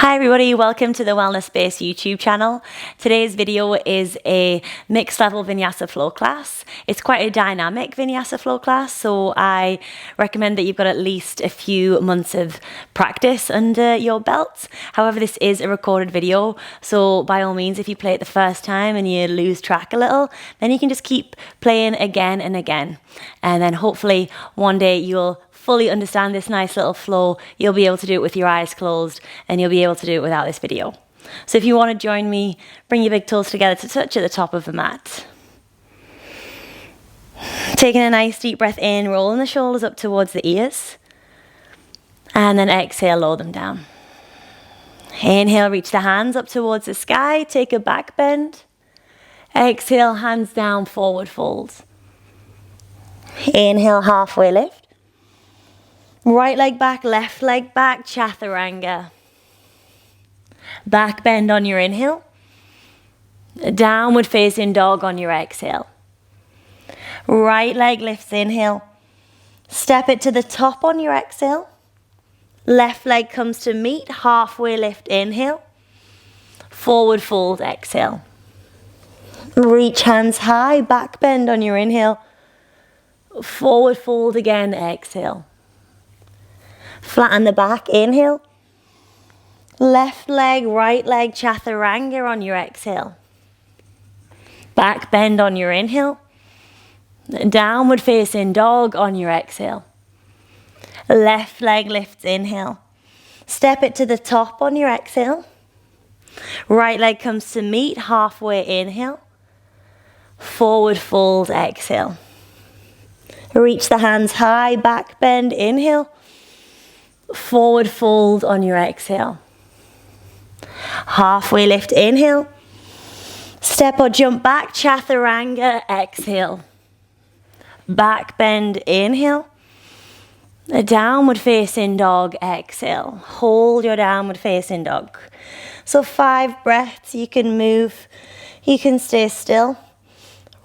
Hi everybody, welcome to the Wellness Space YouTube channel. Today's video is a mixed level Vinyasa flow class. It's quite a dynamic Vinyasa flow class, so I recommend that you've got at least a few months of practice under your belt. However, this is a recorded video, so by all means, if you play it the first time and you lose track a little, then you can just keep playing again and again. And then hopefully one day you'll fully understand this nice little flow. You'll be able to do it with your eyes closed, and you'll be able to do it without this video. So if you want to join me, bring your big toes together to touch at the top of the mat. Taking a nice deep breath in, rolling the shoulders up towards the ears, and then exhale, lower them down. Inhale, reach the hands up towards the sky, take a back bend. Exhale, hands down, forward fold. Inhale, halfway lift. Right leg back, left leg back, chaturanga. Back bend on your inhale. Downward facing dog on your exhale. Right leg lifts, inhale. Step it to the top on your exhale. Left leg comes to meet, halfway lift, inhale. Forward fold, exhale. Reach hands high, back bend on your inhale. Forward fold again, exhale. Flatten the back, inhale. Left leg, right leg, chaturanga on your exhale. Back bend on your inhale. Downward facing dog on your exhale. Left leg lifts, inhale. Step it to the top on your exhale. Right leg comes to meet, halfway, inhale. Forward fold, exhale. Reach the hands high, back bend, inhale. Forward fold on your exhale. Halfway lift, inhale. Step or jump back, chaturanga, exhale. Back bend, inhale. A downward facing dog, exhale. Hold your downward facing dog. So 5 breaths, you can move, you can stay still.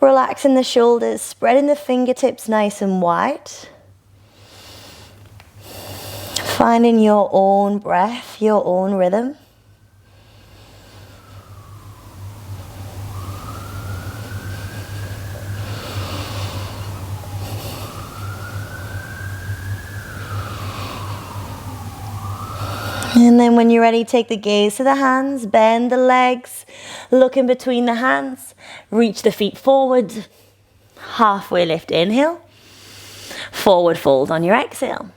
Relaxing the shoulders, spreading the fingertips nice and wide. Finding your own breath, your own rhythm. And then when you're ready, take the gaze to the hands, bend the legs, look in between the hands, reach the feet forward, halfway lift, inhale, forward fold on your exhale.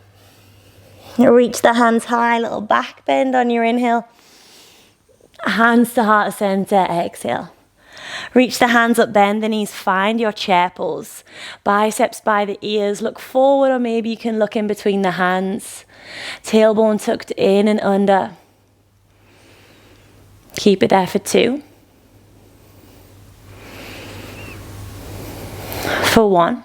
Reach the hands high, little back bend on your inhale. Hands to heart center, exhale. Reach the hands up, bend the knees, find your chair pose. Biceps by the ears, look forward, or maybe you can look in between the hands. Tailbone tucked in and under. Keep it there for 2. For 1.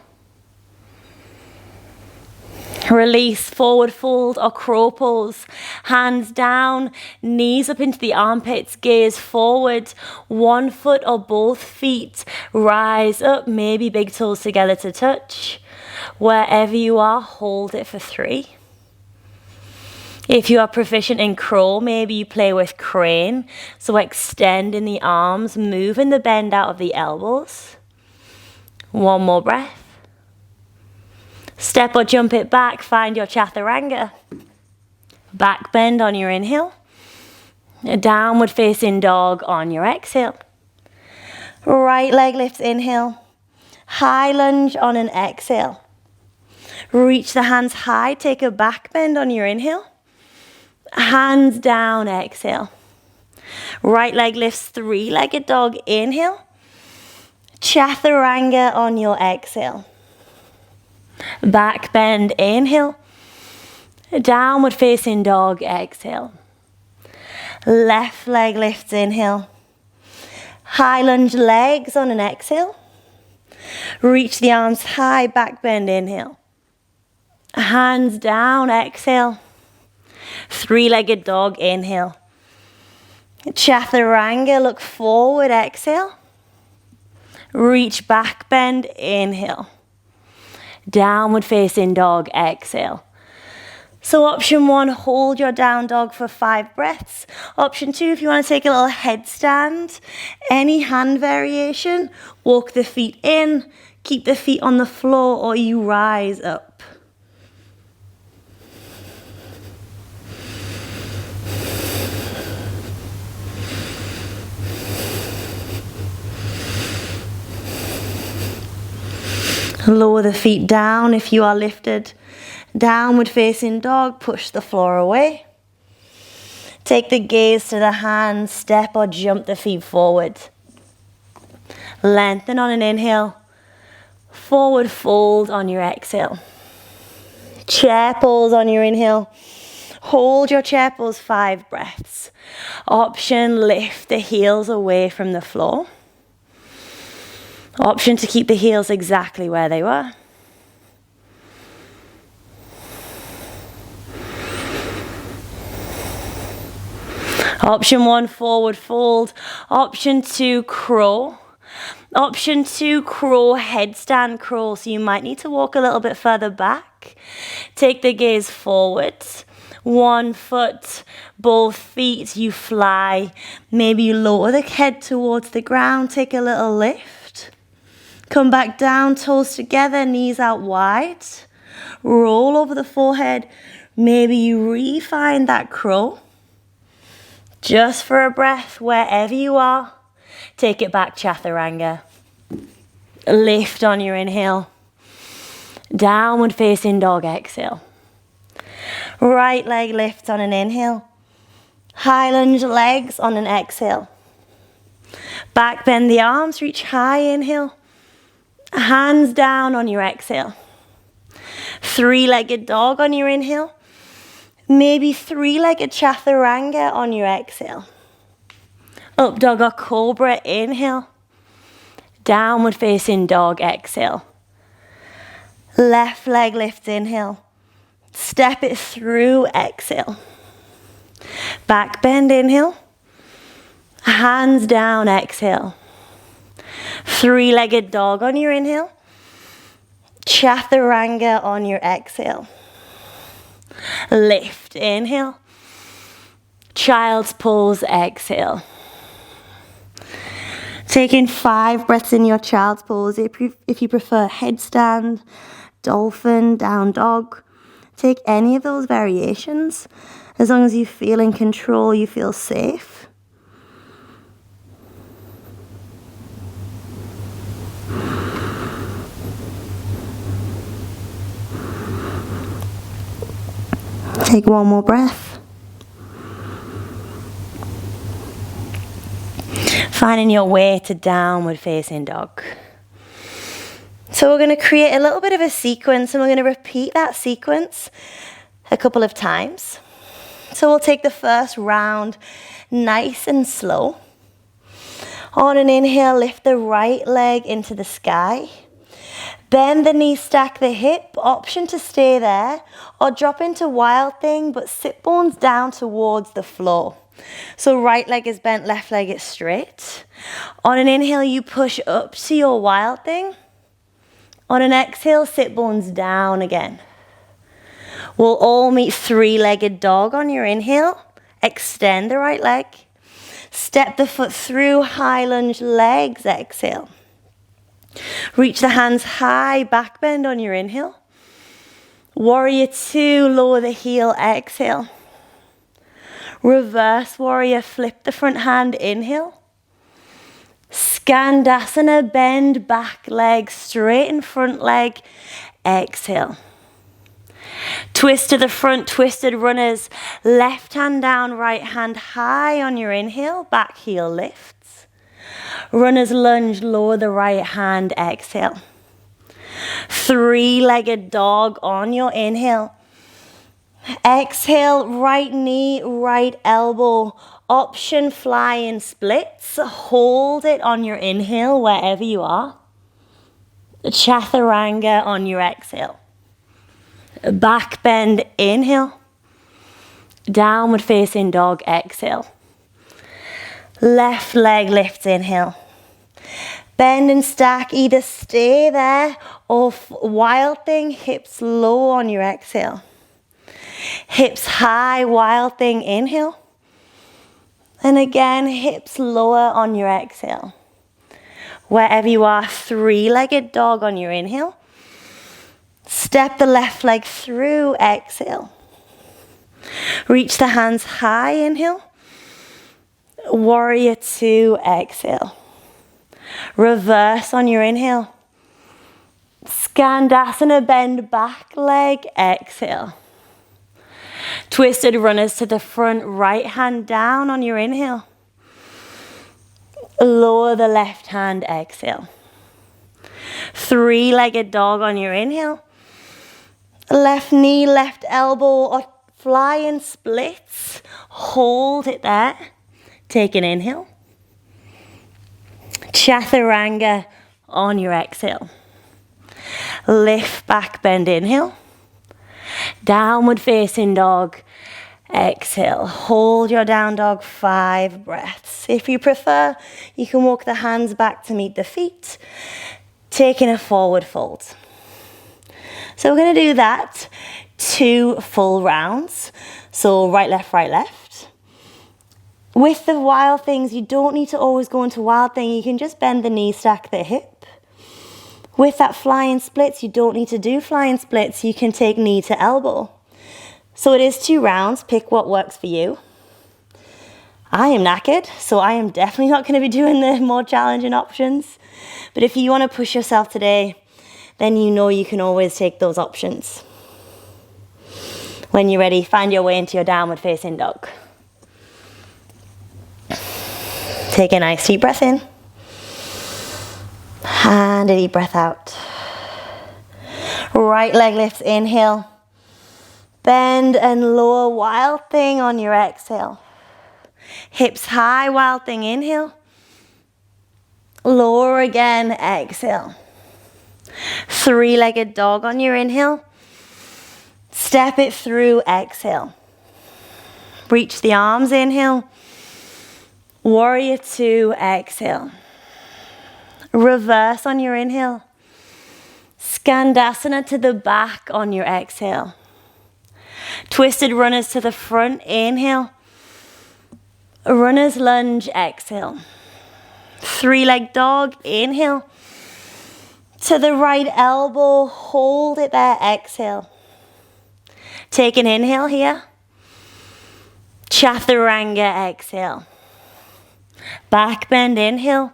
Release, forward fold or crow pose. Hands down, knees up into the armpits, gaze forward. 1 foot or both feet rise up, maybe big toes together to touch. Wherever you are, hold it for 3. If you are proficient in crow, maybe you play with crane. So extending the arms, moving the bend out of the elbows. 1 more breath. Step or jump it back, find your chaturanga. Back bend on your inhale. A downward facing dog on your exhale. Right leg lifts, inhale. High lunge on an exhale. Reach the hands high, take a back bend on your inhale. Hands down, exhale. Right leg lifts, 3-legged dog, inhale. Chaturanga on your exhale. Back bend, inhale. Downward facing dog, exhale. Left leg lifts, inhale. High lunge legs on an exhale. Reach the arms high, back bend, inhale. Hands down, exhale. 3-legged dog, inhale. Chaturanga, look forward, exhale. Reach back bend, inhale. Downward facing dog, exhale. So option 1, hold your down dog for 5 breaths. Option 2, if you want to take a little headstand, any hand variation, walk the feet in, keep the feet on the floor, or you rise up. Lower the feet down if you are lifted. Downward facing dog, push the floor away. Take the gaze to the hands, step or jump the feet forward. Lengthen on an inhale. Forward fold on your exhale. Chair pose on your inhale. Hold your chair pose 5 breaths. Option, lift the heels away from the floor. Option to keep the heels exactly where they were. Option 1, forward fold. Option 2, crow. Option 2, crow, headstand crow. So you might need to walk a little bit further back. Take the gaze forward. 1 foot, both feet, you fly. Maybe you lower the head towards the ground, take a little lift. Come back down, toes together, knees out wide. Roll over the forehead. Maybe you refine that crow. Just for a breath, wherever you are. Take it back, chaturanga. Lift on your inhale. Downward facing dog, exhale. Right leg lifts on an inhale. High lunge legs on an exhale. Back bend the arms, reach high, inhale. Hands down on your exhale. 3-legged dog on your inhale. Maybe 3-legged chaturanga on your exhale. Up dog or cobra, inhale. Downward facing dog, exhale. Left leg lifts, inhale. Step it through, exhale. Back bend, inhale. Hands down, exhale. 3-legged dog on your inhale. Chaturanga on your exhale. Lift, inhale. Child's pose, exhale. Taking 5 breaths in your child's pose. If you prefer headstand, dolphin, down dog, take any of those variations. As long as you feel in control, you feel safe. Take 1 more breath. Finding your way to downward facing dog. So we're going to create a little bit of a sequence and we're going to repeat that sequence a couple of times. So we'll take the first round nice and slow. On an inhale, lift the right leg into the sky. Bend the knee, stack the hip, option to stay there or drop into wild thing, but sit bones down towards the floor. So right leg is bent, left leg is straight. On an inhale, you push up to your wild thing. On an exhale, sit bones down again. We'll all meet 3-legged dog on your inhale. Extend the right leg. Step the foot through, high lunge legs, exhale. Reach the hands high, back bend on your inhale. Warrior 2, lower the heel, exhale. Reverse warrior, flip the front hand, inhale. Skandasana, bend back leg, straighten front leg, exhale. Twist to the front, twisted runners. Left hand down, right hand high on your inhale, back heel lifts. Runner's lunge, lower the right hand, exhale. 3-legged dog on your inhale. Exhale, right knee, right elbow. Option flying splits. Hold it on your inhale wherever you are. Chaturanga on your exhale. Back bend, inhale. Downward facing dog, exhale. Left leg lifts, inhale. Bend and stack, either stay there or wild thing, hips low on your exhale. Hips high, wild thing, inhale. And again, hips lower on your exhale. Wherever you are, three-legged dog on your inhale. Step the left leg through, exhale. Reach the hands high, inhale. Warrior two, exhale. Reverse on your inhale. Skandasana, bend back leg, exhale. Twisted runners to the front, right hand down on your inhale. Lower the left hand, exhale. Three-legged dog on your inhale. Left knee, left elbow, or flying splits. Hold it there. Take an inhale. Chaturanga on your exhale. Lift back, bend, inhale. Downward facing dog, exhale. Hold your down dog, 5 breaths. If you prefer, you can walk the hands back to meet the feet, taking a forward fold. So we're going to do that 2 full rounds. So right, left, right, left. With the wild things, you don't need to always go into wild thing. You can just bend the knee, stack the hip. With that flying splits, you don't need to do flying splits. You can take knee to elbow. So it is 2 rounds. Pick what works for you. I am knackered, so I am definitely not going to be doing the more challenging options. But if you want to push yourself today, then you know you can always take those options. When you're ready, find your way into your downward facing dog. Take a nice deep breath in. And a deep breath out. Right leg lifts, inhale. Bend and lower, wild thing on your exhale. Hips high, wild thing, inhale. Lower again, exhale. Three-legged dog on your inhale. Step it through, exhale. Reach the arms, inhale. Warrior two, exhale. Reverse on your inhale. Skandasana to the back on your exhale. Twisted runners to the front, inhale. Runner's lunge, exhale. Three-leg dog, inhale. To the right elbow, hold it there, exhale. Take an inhale here. Chaturanga, exhale. Back bend, inhale.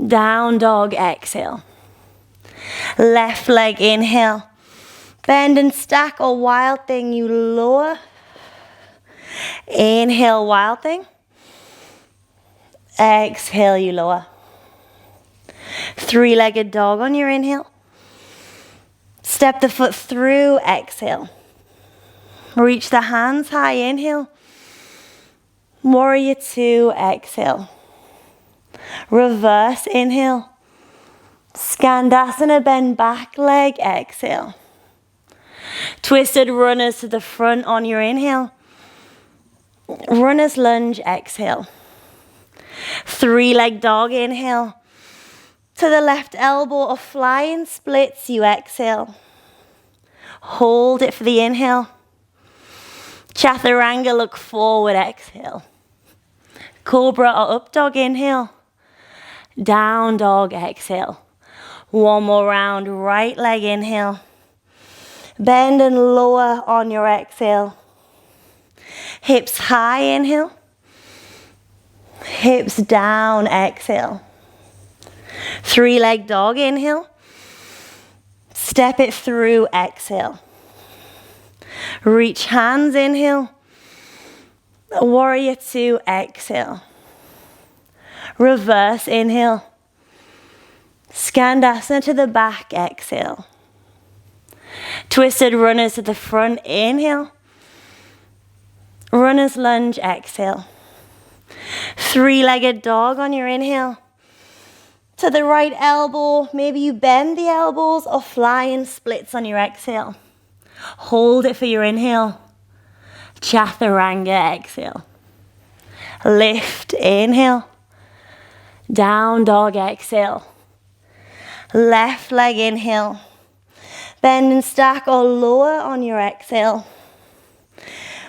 Down dog, exhale. Left leg, inhale. Bend and stack or wild thing, you lower. Inhale, wild thing. Exhale, you lower. Three-legged dog on your inhale. Step the foot through, exhale. Reach the hands high, inhale. Warrior two, exhale. Reverse, inhale. Skandasana, bend back leg, exhale. Twisted runners to the front on your inhale. Runner's lunge, exhale. Three-leg dog, inhale. To the left elbow or flying splits, you exhale. Hold it for the inhale. Chaturanga, look forward, exhale. Cobra or up dog, inhale. Down dog, exhale. One more round, right leg, inhale. Bend and lower on your exhale. Hips high, inhale. Hips down, exhale. Three-leg dog, inhale. Step it through, exhale. Reach hands, inhale. Warrior two, exhale. Reverse, inhale. Skandasana to the back, exhale. Twisted runners to the front, inhale. Runner's lunge, exhale. Three-legged dog on your inhale. To the right elbow, maybe you bend the elbows or flying splits on your exhale. Hold it for your inhale. Chaturanga, exhale. Lift, inhale. Down dog, exhale. Left leg, inhale. Bend and stack or lower on your exhale.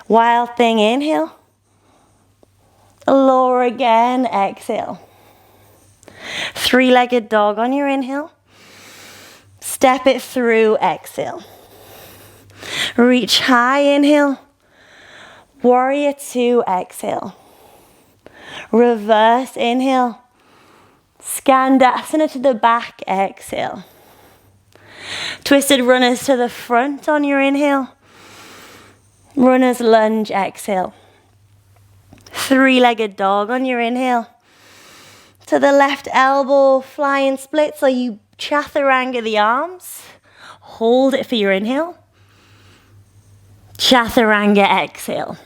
Wild thing, inhale. Lower again, exhale. Three-legged dog on your inhale. Step it through, exhale. Reach high, inhale. Warrior two, exhale. Reverse, inhale. Skandasana to the back, exhale. Twisted runners to the front on your inhale. Runner's lunge, exhale. Three-legged dog on your inhale. To the left elbow, flying split, so you chaturanga the arms. Hold it for your inhale. Chaturanga, exhale.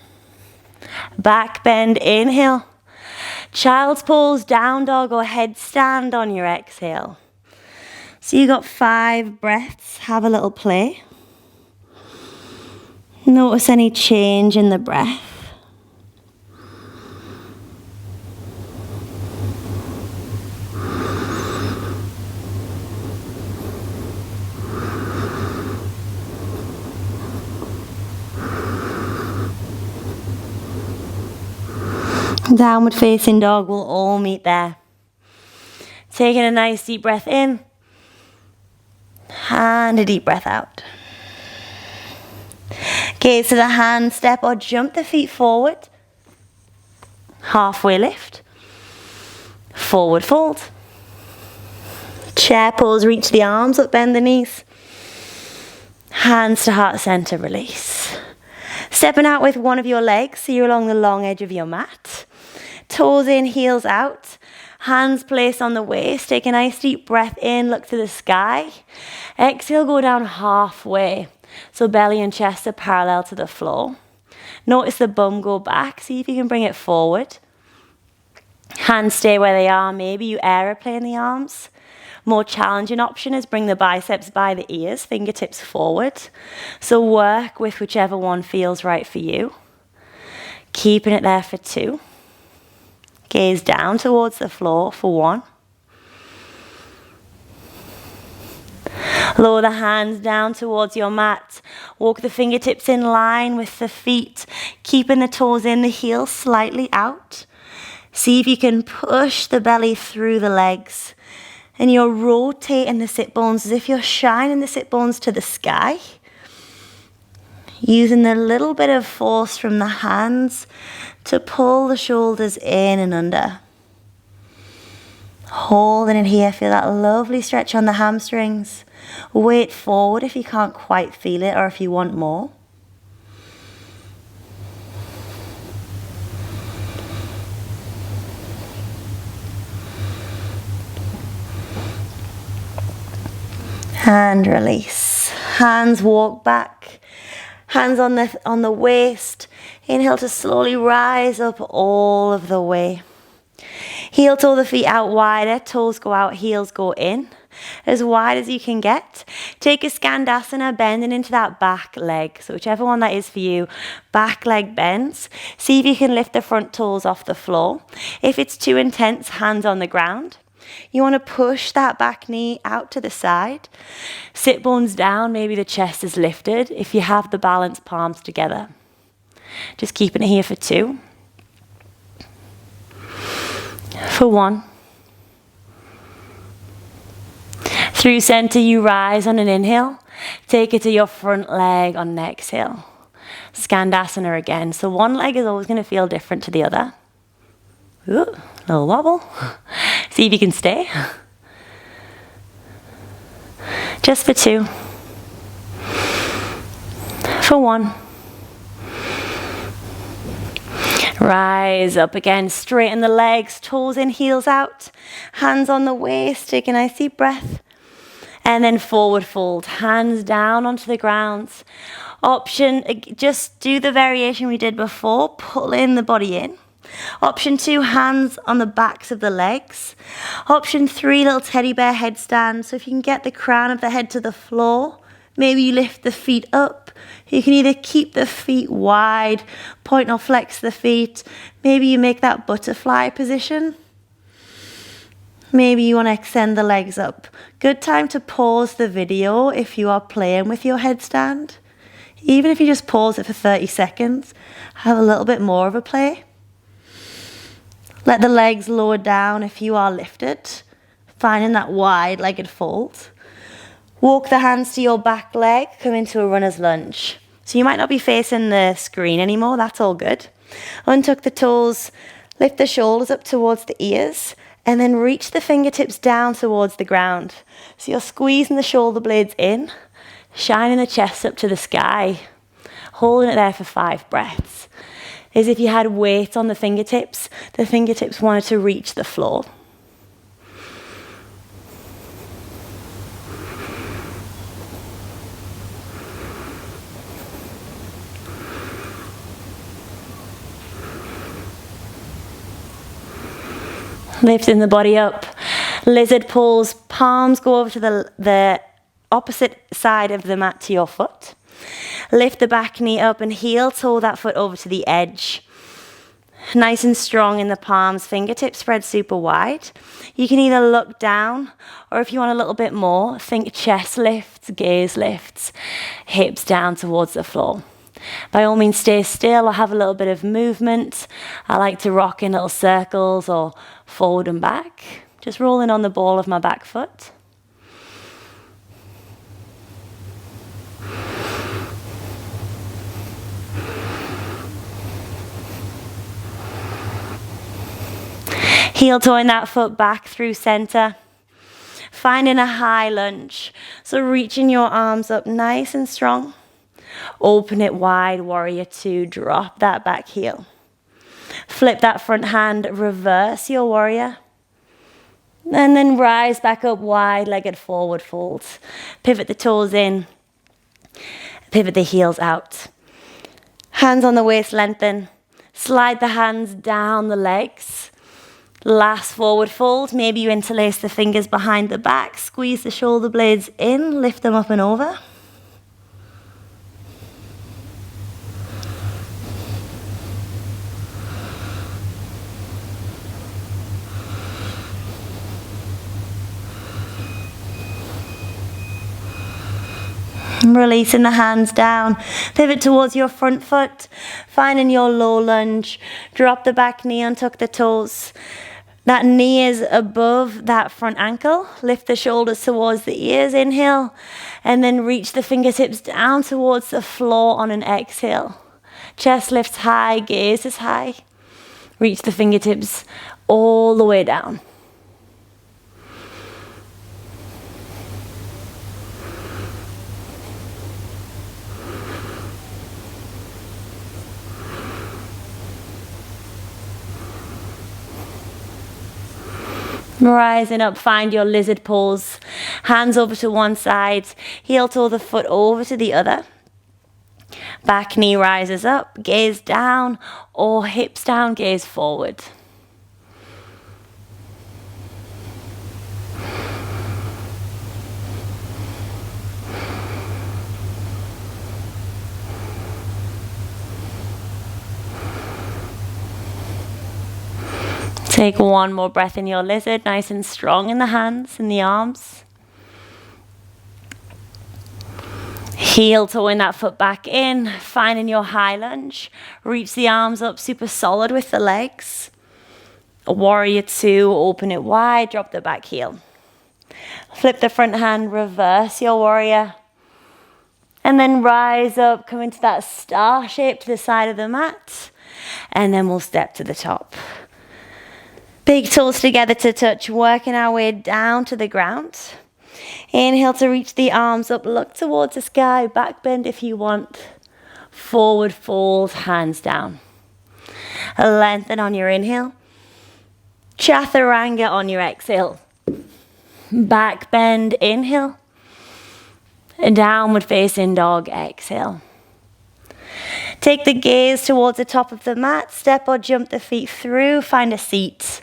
Back bend, inhale. Child's pose, down dog or headstand on your exhale. So you got 5 breaths. Have a little play. Notice any change in the breath. Downward facing dog, will all meet there. Taking a nice deep breath in and a deep breath out. Gaze to the hand, step or jump the feet forward. Halfway lift. Forward fold. Chair pose, reach the arms up, bend the knees. Hands to heart center, release. Stepping out with one of your legs, so you're along the long edge of your mat. Toes in, heels out. Hands placed on the waist. Take a nice deep breath in, look to the sky. Exhale, go down halfway. So belly and chest are parallel to the floor. Notice the bum go back. See if you can bring it forward. Hands stay where they are. Maybe you aeroplane the arms. More challenging option is bring the biceps by the ears, fingertips forward. So work with whichever one feels right for you. Keeping it there for 2. Gaze down towards the floor for 1. Lower the hands down towards your mat. Walk the fingertips in line with the feet, keeping the toes in, the heels slightly out. See if you can push the belly through the legs. And you're rotating the sit bones as if you're shining the sit bones to the sky. Using the little bit of force from the hands to pull the shoulders in and under. Holding it here, feel that lovely stretch on the hamstrings. Weight forward if you can't quite feel it or if you want more. And release. Hands walk back. Hands on the waist. Inhale to slowly rise up all of the way. Heel toe the feet out wider. Toes go out, heels go in. As wide as you can get. Take a skandasana, bending into that back leg. So whichever one that is for you, back leg bends. See if you can lift the front toes off the floor. If it's too intense, hands on the ground. You want to push that back knee out to the side. Sit bones down, maybe the chest is lifted. If you have the balance, palms together. Just keeping it here for 2. For 1. Through center, you rise on an inhale. Take it to your front leg on an exhale. Skandasana again. So one leg is always going to feel different to the other. Ooh, little wobble. See if you can stay. Just for 2. For 1. Rise up again, straighten the legs, toes in, heels out. Hands on the waist, take a nice deep breath. And then forward fold, hands down onto the ground. Option, just do the variation we did before, pull in the body in. Option 2, hands on the backs of the legs. Option 3, little teddy bear headstand. So if you can get the crown of the head to the floor, maybe you lift the feet up. You can either keep the feet wide, point or flex the feet. Maybe you make that butterfly position. Maybe you want to extend the legs up. Good time to pause the video if you are playing with your headstand. Even if you just pause it for 30 seconds, have a little bit more of a play. Let the legs lower down if you are lifted, finding that wide-legged fold. Walk the hands to your back leg, come into a runner's lunge. So you might not be facing the screen anymore, that's all good. Untuck the toes, lift the shoulders up towards the ears, and then reach the fingertips down towards the ground. So you're squeezing the shoulder blades in, shining the chest up to the sky, holding it there for 5 breaths. As if you had weight on the fingertips wanted to reach the floor. Lifting the body up, lizard pose, palms go over to the opposite side of the mat to your foot. Lift the back knee up and heel toe that foot over to the edge. Nice and strong in the palms, fingertips spread super wide. You can either look down, or if you want a little bit more, think chest lifts, gaze lifts, hips down towards the floor. By all means, stay still or have a little bit of movement. I like to rock in little circles or forward and back. Just rolling on the ball of my back foot. Heel toeing that foot back through center. Finding a high lunge. So reaching your arms up nice and strong. Open it wide, warrior 2, drop that back heel. Flip that front hand, reverse your warrior. And then rise back up, wide-legged forward fold. Pivot the toes in, pivot the heels out. Hands on the waist, lengthen. Slide the hands down the legs. Last forward fold, maybe you interlace the fingers behind the back, squeeze the shoulder blades in, lift them up and over. Releasing the hands down, pivot towards your front foot, finding your low lunge, drop the back knee, untuck the toes. That knee is above that front ankle, lift the shoulders towards the ears, inhale, and then reach the fingertips down towards the floor on an exhale. Chest lifts high, gaze is high, reach the fingertips all the way down. Rising up, find your lizard pose. Hands over to one side, heel toe the foot over to the other. Back knee rises up, gaze down, or hips down, gaze forward. Take one more breath in your lizard, nice and strong in the hands and the arms. Heel toeing that foot back in, finding your high lunge. Reach the arms up, super solid with the legs. A warrior 2, open it wide, drop the back heel. Flip the front hand, reverse your warrior. And then rise up, come into that star shape to the side of the mat. And then we'll step to the top. Big toes together to touch, working our way down to the ground. Inhale to reach the arms up, look towards the sky, back bend if you want. Forward fold, hands down. Lengthen on your inhale. Chaturanga on your exhale. Back bend, inhale. Downward facing dog, exhale. Take the gaze towards the top of the mat, step or jump the feet through, find a seat.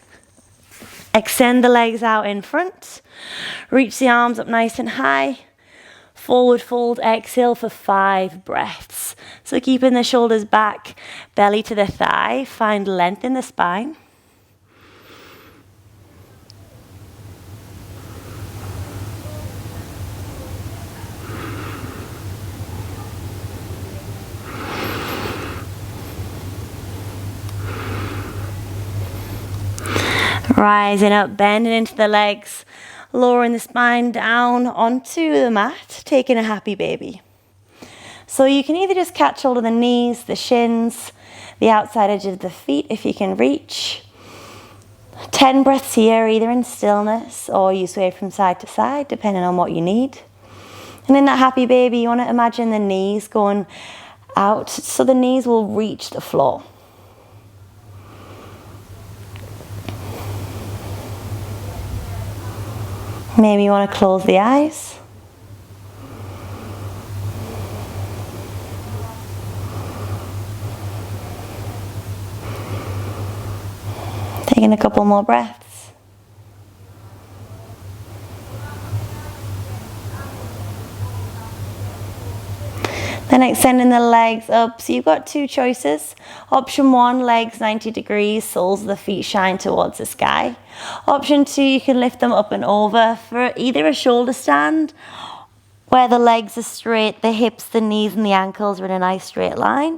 Extend the legs out in front. Reach the arms up nice and high. Forward fold, exhale for 5 breaths. So keeping the shoulders back, belly to the thigh. Find length in the spine. Rising up, bending into the legs, lowering the spine down onto the mat, taking a happy baby. So you can either just catch hold of the knees, the shins, the outside edge of the feet if you can reach. 10 breaths here, either in stillness or you sway from side to side, depending on what you need. And in that happy baby, you want to imagine the knees going out so the knees will reach the floor. Maybe you want to close the eyes. Taking a couple more breaths. Then extending the legs up. So you've got two choices. Option 1, legs 90 degrees, soles of the feet shine towards the sky. Option 2, you can lift them up and over for either a shoulder stand, where the legs are straight, the hips, the knees and the ankles are in a nice straight line.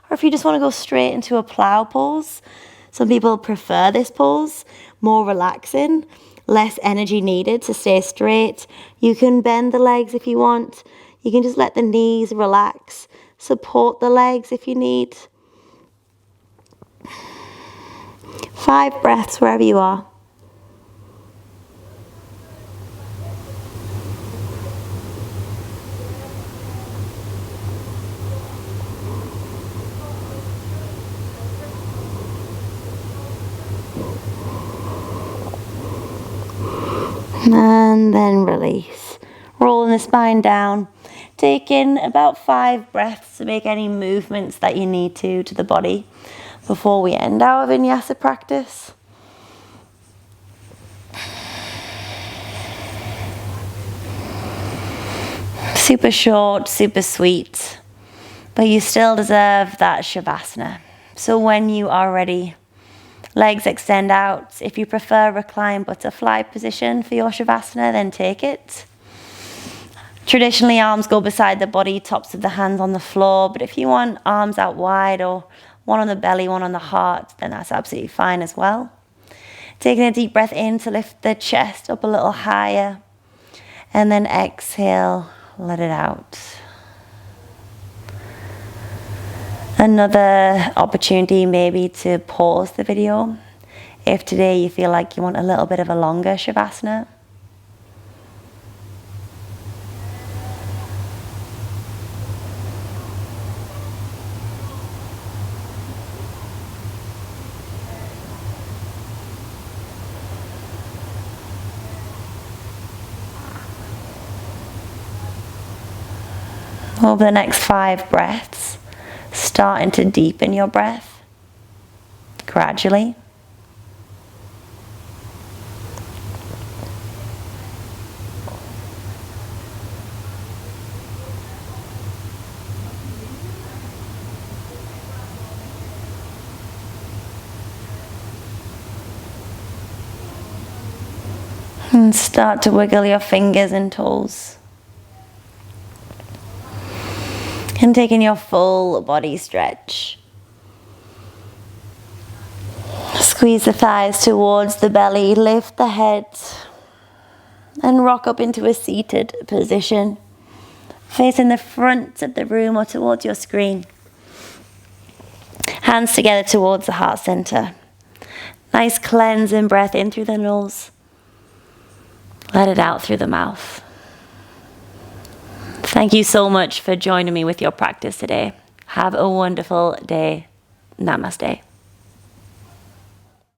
Or if you just want to go straight into a plow pose. Some people prefer this pose, more relaxing, less energy needed to stay straight. You can bend the legs if you want. You can just let the knees relax. Support the legs if you need. 5 breaths wherever you are. And then release. Rolling the spine down. Take in about 5 breaths to make any movements that you need to the body before we end our Vinyasa practice. Super short, super sweet, but you still deserve that Shavasana. So when you are ready, legs extend out. If you prefer recline butterfly position for your Shavasana, then take it. Traditionally, arms go beside the body, tops of the hands on the floor. But if you want arms out wide or one on the belly, one on the heart, then that's absolutely fine as well. Taking a deep breath in to lift the chest up a little higher. And then exhale, let it out. Another opportunity maybe to pause the video. If today you feel like you want a little bit of a longer Shavasana. Over the next 5 breaths, starting to deepen your breath gradually. And start to wiggle your fingers and toes. And taking your full body stretch. Squeeze the thighs towards the belly, lift the head, and rock up into a seated position, facing the front of the room or towards your screen. Hands together towards the heart center. Nice cleansing breath in through the nose. Let it out through the mouth. Thank you so much for joining me with your practice today. Have a wonderful day. Namaste.